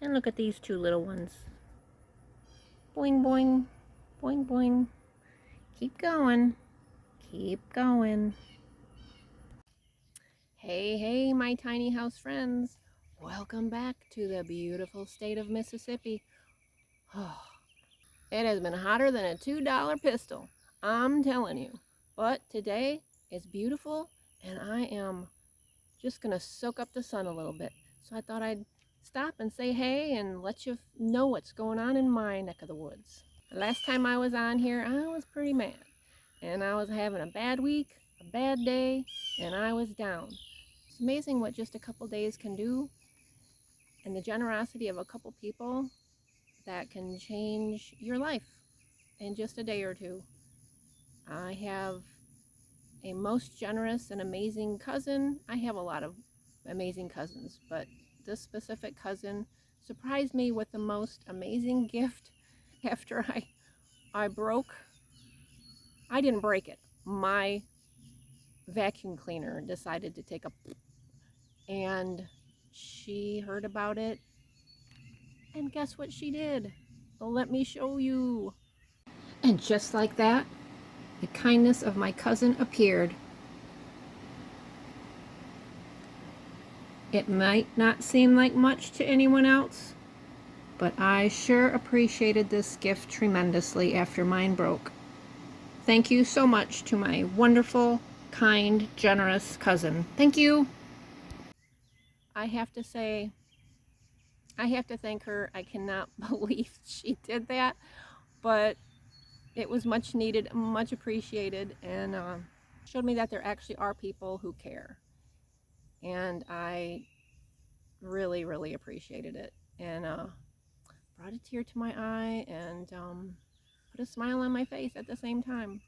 And look at these two little ones. Boing, boing, boing, boing. Keep going. Keep going. Hey, hey, my tiny house friends. Welcome back to the beautiful state of Mississippi. Oh, it has been hotter than a $2 pistol. I'm telling you. But today is beautiful and I am just going to soak up the sun a little bit. So I thought I'd stop and say hey and let you know what's going on in my neck of the woods. The last time I was on here, I was pretty mad. And I was having a bad week, a bad day, and I was down. It's amazing what just a couple days can do and the generosity of a couple people that can change your life in just a day or two. I have a most generous and amazing cousin. I have a lot of amazing cousins, but this specific cousin surprised me with the most amazing gift after I broke. I didn't break it. My vacuum cleaner decided to take a and she heard about it and guess what she did? Let me show you. And just like that, the kindness of my cousin appeared. It might not seem like much to anyone else, but I sure appreciated this gift tremendously after mine broke. Thank you so much to my wonderful, kind, generous cousin. Thank you. I have to say, I have to thank her. I cannot believe she did that, but it was much needed, much appreciated, and showed me that there actually are people who care. And I really, really appreciated it. And brought a tear to my eye and put a smile on my face at the same time.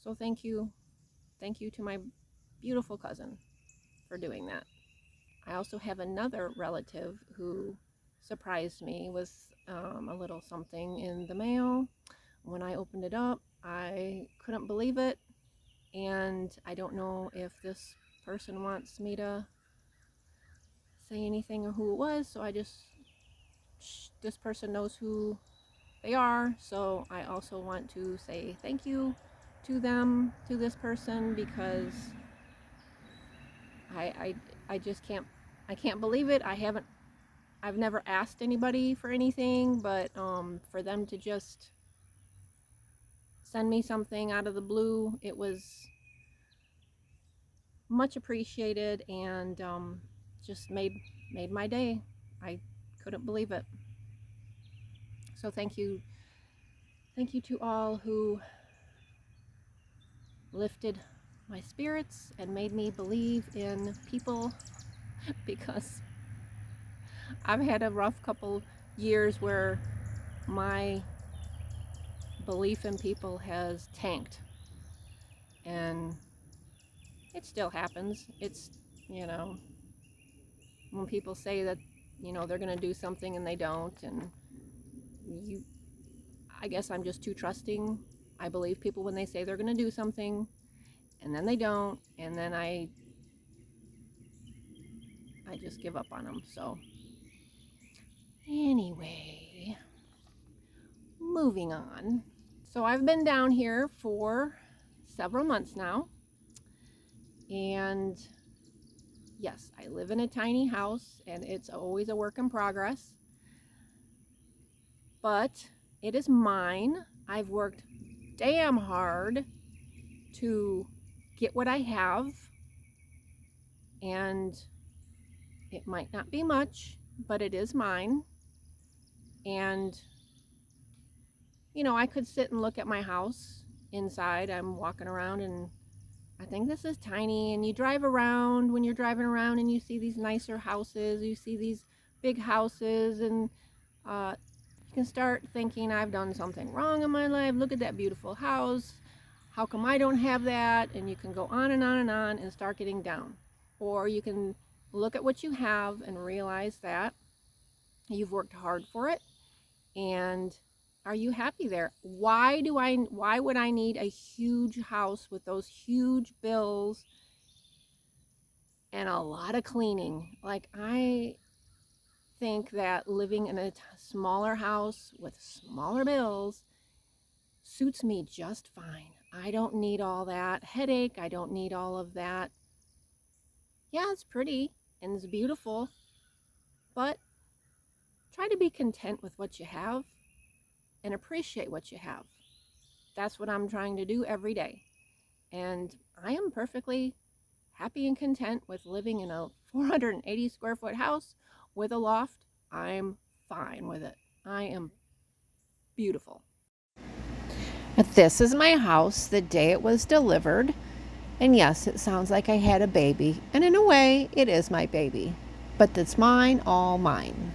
So thank you. Thank you to my beautiful cousin for doing that. I also have another relative who surprised me with a little something in the mail. When I opened it up, I couldn't believe it. And I don't know if this person wants me to say anything or who it was, so I just, this person knows who they are, so I also want to say thank you to them, to this person, because I, I, I just can't believe it. I've never asked anybody for anything, but for them to just send me something out of the blue, it was much appreciated and just made my day. I couldn't believe it. So thank you to all who lifted my spirits and made me believe in people because I've had a rough couple years where my belief in people has tanked, and it still happens. It's, you know, when people say that, you know, they're going to do something and they don't, and you, I guess I'm just too trusting. I believe people when they say they're going to do something and then they don't, and then I just give up on them. So anyway, moving on. So I've been down here for several months now, and yes, I live in a tiny house and it's always a work in progress, but it is mine. I've worked damn hard to get what I have, and it might not be much, but it is mine. And you know, I could sit and look at my house inside. I'm walking around and I think this is tiny, and you drive around when you're driving around and you see these nicer houses, you see these big houses, and you can start thinking, I've done something wrong in my life. Look at that beautiful house. How come I don't have that? And you can go on and on and on and start getting down. Or you can look at what you have and realize that you've worked hard for it, and are you happy there? Why would I need a huge house with those huge bills and a lot of cleaning? Like, think that living in a smaller house with smaller bills suits me just fine. I don't need all that headache. I don't need all of that. Yeah, it's pretty and it's beautiful, but try to be content with what you have and appreciate what you have. That's what I'm trying to do every day. And I am perfectly happy and content with living in a 480 square foot house with a loft. I'm fine with it. I am beautiful. This is my house the day it was delivered. And yes, it sounds like I had a baby. And in a way, it is my baby. But it's mine, all mine.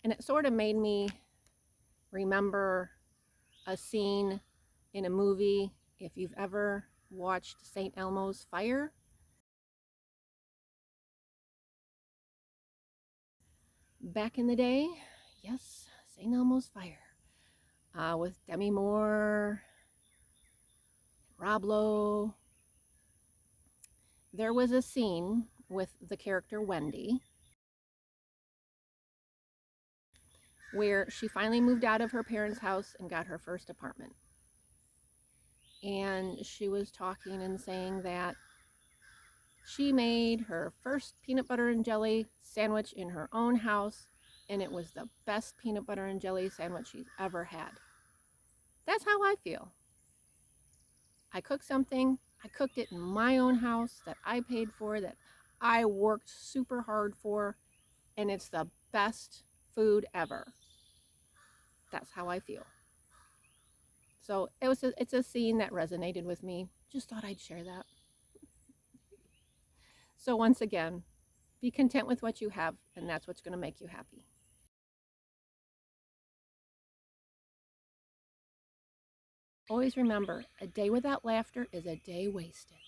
And it sort of made me remember a scene in a movie. If you've ever watched St. Elmo's Fire, back in the day, yes, St. Elmo's Fire, with Demi Moore, Rob Lowe. There was a scene with the character Wendy where she finally moved out of her parents' house and got her first apartment. And she was talking and saying that she made her first peanut butter and jelly sandwich in her own house, and it was the best peanut butter and jelly sandwich she's ever had. That's how I feel. I cooked something, I cooked it in my own house that I paid for, that I worked super hard for, and it's the best food ever. That's how I feel. So it's a scene that resonated with me. Just thought I'd share that. So once again, be content with what you have, and that's what's going to make you happy. Always remember, a day without laughter is a day wasted.